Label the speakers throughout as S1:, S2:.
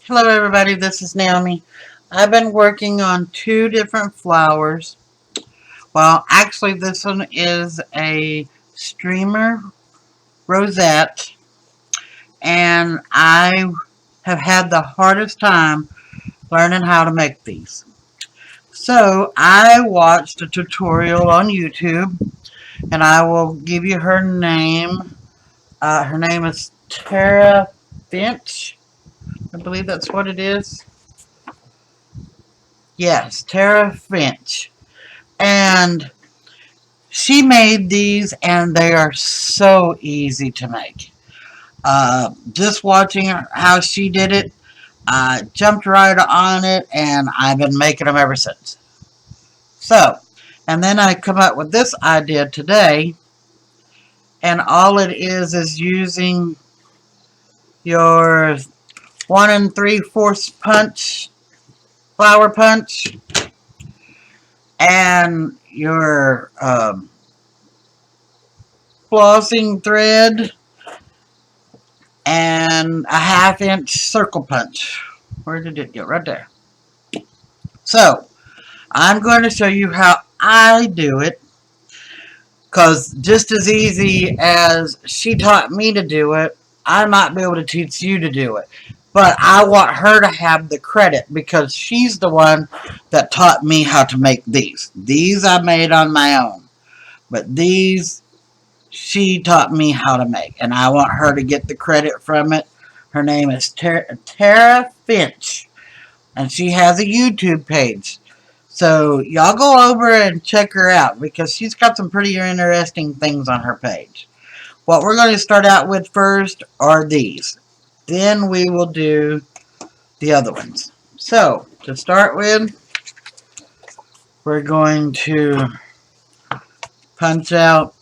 S1: Hello everybody, this is Naomi. I've been working on two different flowers. Well, actually this one is a streamer rosette, and I have had the hardest time learning how to make these. So I watched a tutorial on YouTube, and I will give you her name. Her name is Tara Finch. I believe that's what it is. Yes, Tara Finch. And she made these, and they are so easy to make. Just watching how she did it, I jumped right on it, and I've been making them ever since. So, and then I come up with this idea today, and all it is using your 1 3/4 punch, flower punch, and your flossing thread, and a 1/2 inch circle punch. Where did it go? Right there. So, I'm going to show you how I do it, because just as easy as she taught me to do it, I might be able to teach you to do it. But I want her to have the credit because she's the one that taught me how to make these. These I made on my own. But these, she taught me how to make. And I want her to get the credit from it. Her name is Tara Finch. And she has a YouTube page. So y'all go over and check her out because she's got some pretty interesting things on her page. What we're going to start out with first are these. Then we will do the other ones. So to start with, we're going to punch out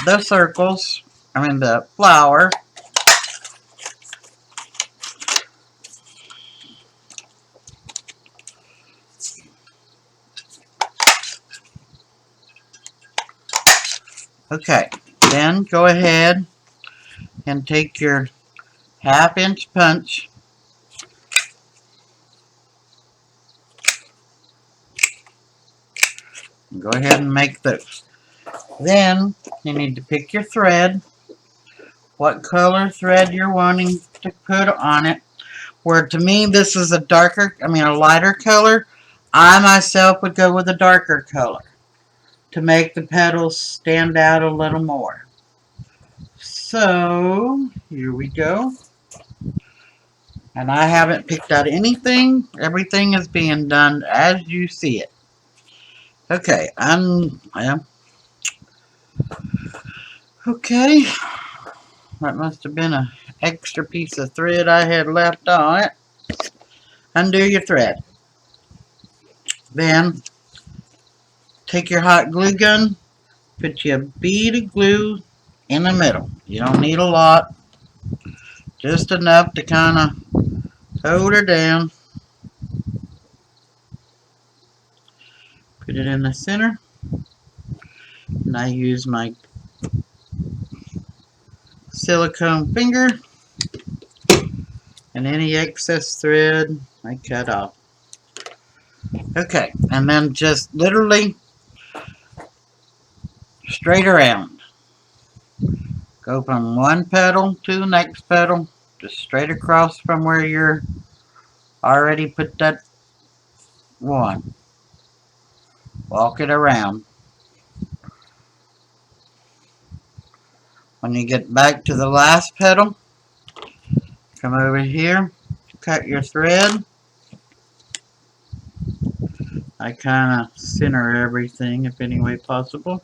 S1: the circles, the flower. Okay, then go ahead and take your 1/2 inch punch. Go ahead and make those. Then you need to pick your thread, what color thread you're wanting to put on it. Where to me this is a lighter color. I myself would go with a darker color to make the petals stand out a little more. So here we go. And I haven't picked out anything. Everything is being done as you see it. Okay, okay. That must have been an extra piece of thread I had left on it. Undo your thread. Then take your hot glue gun, put your bead of glue in the middle. You don't need a lot, just enough to kind of hold her down. Put it in the center, and I use my silicone finger, and any excess thread I cut off. Okay, and then just literally straight around. Go from one petal to the next petal, just straight across from where you're already put that one. Walk it around. When you get back to the last petal, come over here, cut your thread. I kind of center everything if any way possible.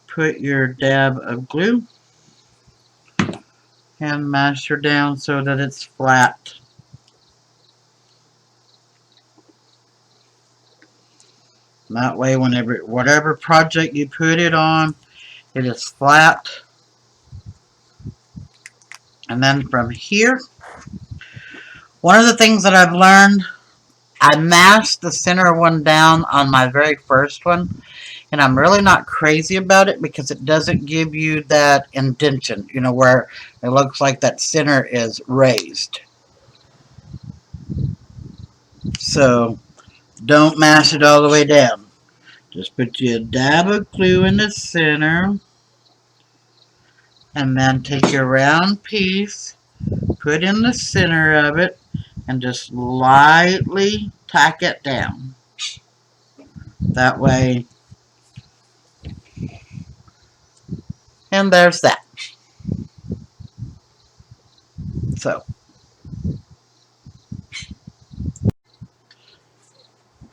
S1: Put your dab of glue and mash her down so that it's flat. That way, whatever project you put it on, it is flat. And then from here, one of the things that I've learned, I mashed the center one down on my very first one, And I'm really not crazy about it because it doesn't give you that indentation, you know, where it looks like that center is raised. So don't mash it all the way down. Just put you a dab of glue in the center, and then take your round piece, put in the center of it, and just lightly tack it down. That way, and there's that. So,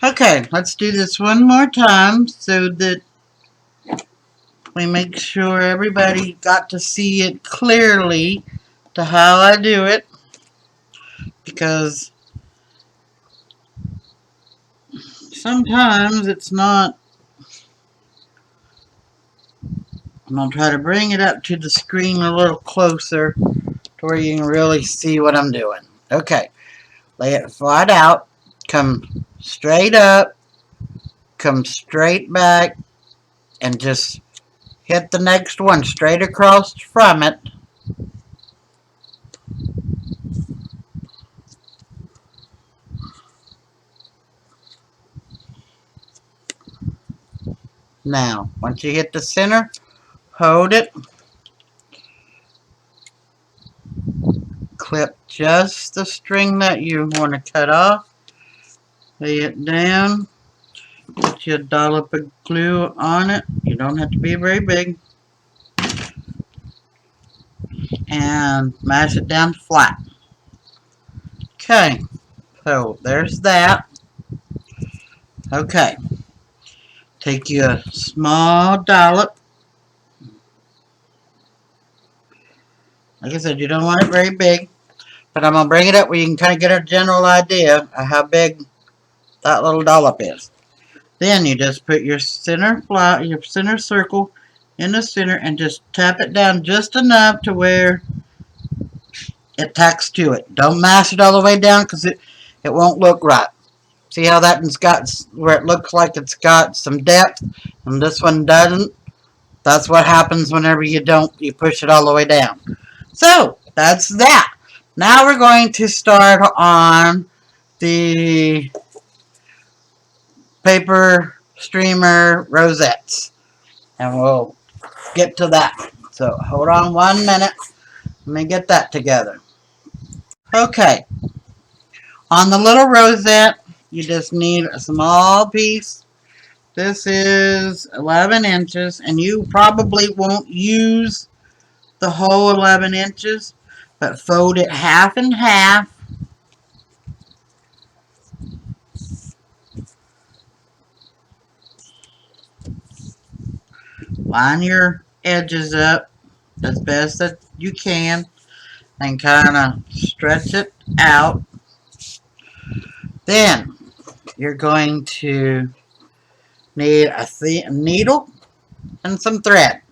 S1: okay, let's do this one more time so that we make sure everybody got to see it clearly to how I do it, because sometimes it's not. I'm going to try to bring it up to the screen a little closer to where you can really see what I'm doing. Okay, lay it flat out, come straight up, come straight back, and just hit the next one straight across from it. Now, once you hit the center, hold it, clip just the string that you want to cut off, lay it down, put your dollop of glue on it. You don't have to be very big. And mash it down flat. Okay, so there's that. Okay, take your small dollop. Like I said, you don't want it very big, but I'm going to bring it up where you can kind of get a general idea of how big that little dollop is. Then you just put your center circle in the center and just tap it down just enough to where it tacks to it. Don't mash it all the way down because it won't look right. See how that one's got where it looks like it's got some depth and this one doesn't? That's what happens whenever you push it all the way down. So, that's that. Now we're going to start on the paper streamer rosettes. And we'll get to that. So, hold on 1 minute. Let me get that together. Okay. On the little rosette, you just need a small piece. This is 11 inches, and you probably won't use the whole 11 inches, but fold it half and half. Line your edges up as best that you can and kind of stretch it out. Then you're going to need a needle and some thread.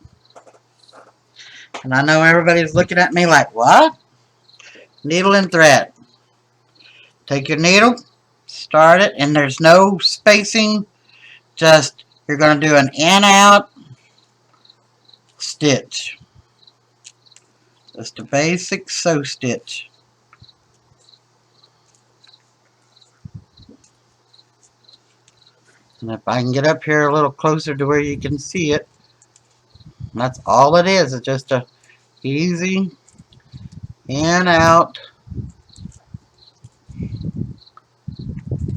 S1: And I know everybody's looking at me like, what? Needle and thread. Take your needle, start it, and there's no spacing. Just, you're going to do an in-out stitch. Just a basic sew stitch. And if I can get up here a little closer to where you can see it, that's all it is. It's just a easy in-out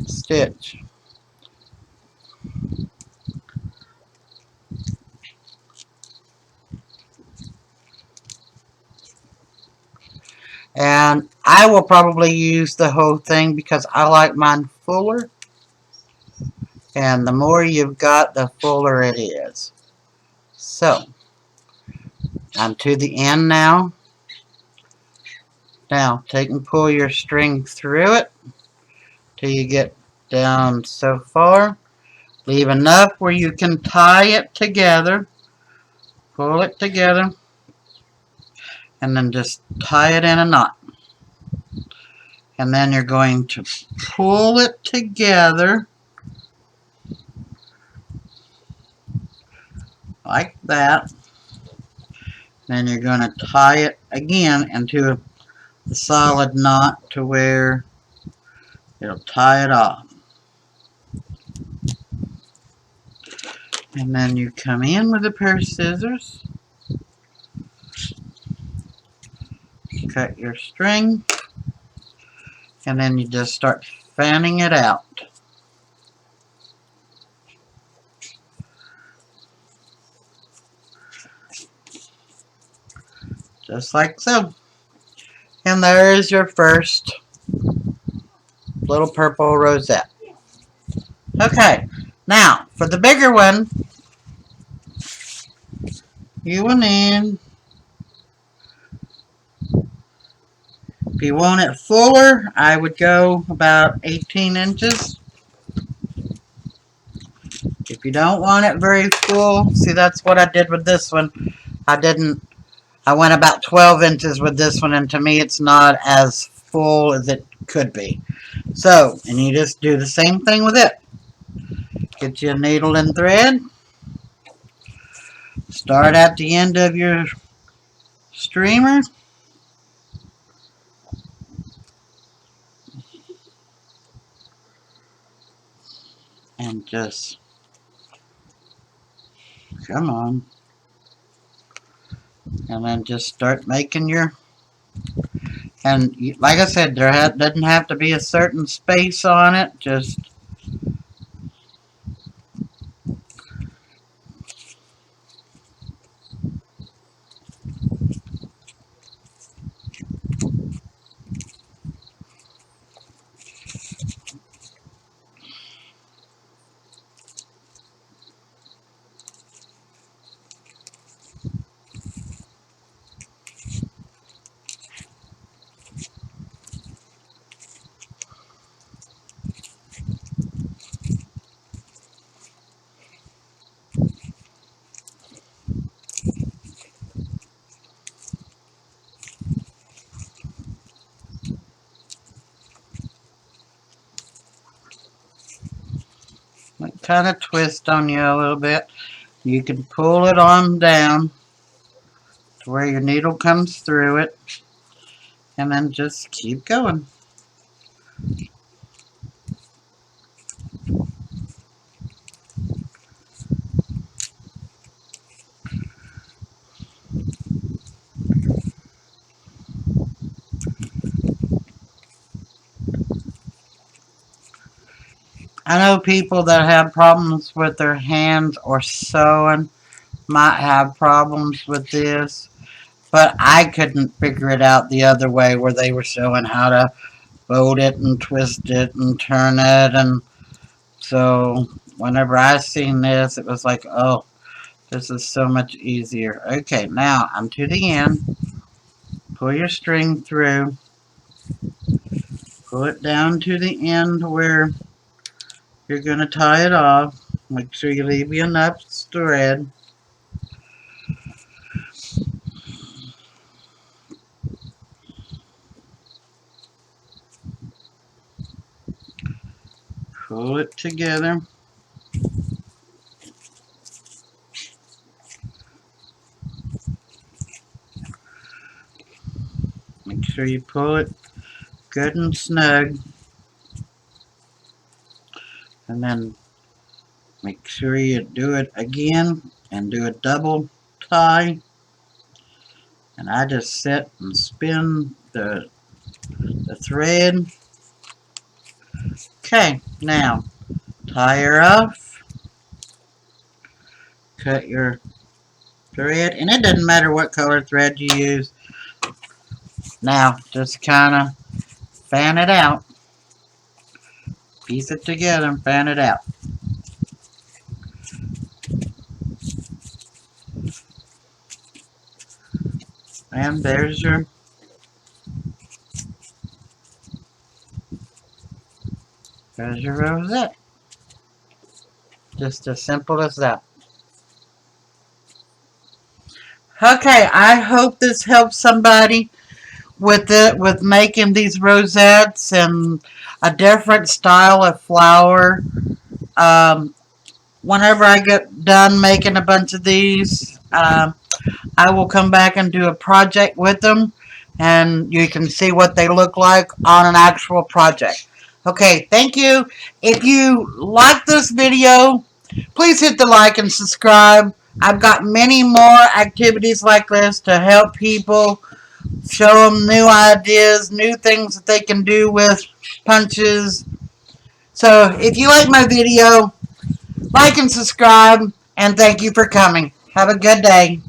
S1: stitch. And I will probably use the whole thing because I like mine fuller. And the more you've got, the fuller it is. So, I'm to the end now. Now, take and pull your string through it till you get down so far. Leave enough where you can tie it together. Pull it together. And then just tie it in a knot. And then you're going to pull it together. like that. Then you're going to tie it again into a solid knot to where it'll tie it off. And then you come in with a pair of scissors, cut your string, and then you just start fanning it out. Just like so. And there is your first little purple rosette. Okay, now for the bigger one, you will need, if you want it fuller, I would go about 18 inches. If you don't want it very full, see, that's what I did with this one. I went about 12 inches with this one, and to me it's not as full as it could be. So, and you just do the same thing with it. Get you a needle and thread. Start at the end of your streamer. And just, come on. And then just start making your, and like I said, doesn't have to be a certain space on it. Just kind of twist on you a little bit. You can pull it on down to where your needle comes through it, and then just keep going. I know people that have problems with their hands or sewing might have problems with this, but I couldn't figure it out the other way where they were showing how to fold it and twist it and turn it, and so whenever I seen this, it was like, oh, this is so much easier. Okay, now I'm to the end. Pull your string through. Pull it down to the end where you're going to tie it off. Make sure you leave you enough thread. Pull it together. Make sure you pull it good and snug. And then make sure you do it again and do a double tie. And I just sit and spin the thread. Okay, now tie her off. Cut your thread, and it doesn't matter what color thread you use. Now just kind of fan it out. Piece it together and fan it out. And there's your rosette. Just as simple as that. Okay, I hope this helps somebody with making these rosettes and a different style of flower. whenever I get done making a bunch of these, I will come back and do a project with them, and you can see what they look like on an actual project. Okay, thank you. If you like this video, please hit the like and subscribe. I've got many more activities like this to help people, show them new ideas, new things that they can do with punches. So if you like my video, like and subscribe, and thank you for coming. Have a good day.